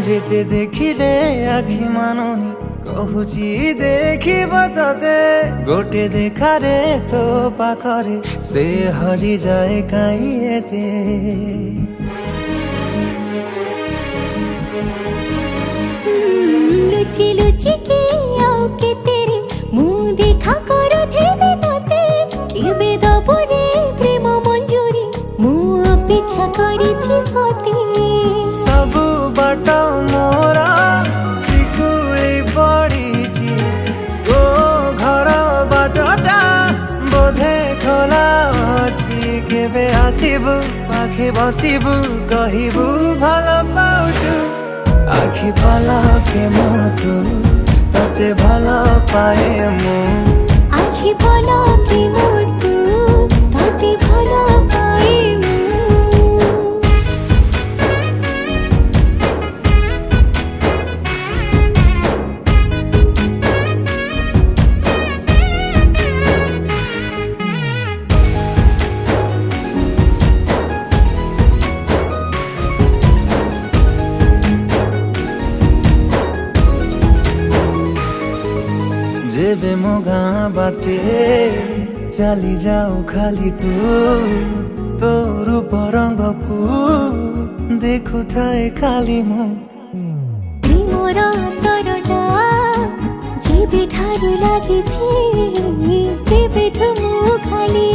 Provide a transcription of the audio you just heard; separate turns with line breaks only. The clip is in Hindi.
जेते देखिले आखि मानुनी कहुची देखिब तते गोटे देखारे तो पाखरे से हजी जाए काई एते
लुचि लुचि के आओ के तेरे मुँह देखा करो थे तते केबे दबरे प्रेम मंजूरी मुँह अपेक्षा करिछि सती
सब बाट मोरा सिकुड़ी पड़ीछि तो घर बाटटा बोधे खोला अछि केबे आसिबु पाखे बसिबु कहिबु भल पाउछु आखि पलके मुतु तते भल पाए मु
आखि पलके मुतु तते भल पाए मु
जेबे मो गाँ बाटे चली जाऊ खाली तू तो रूप रंग को देखु थाए खाली मु
प्रेमर अंतरटा जेबे ठारू लागिछि सेबेठु मु खाली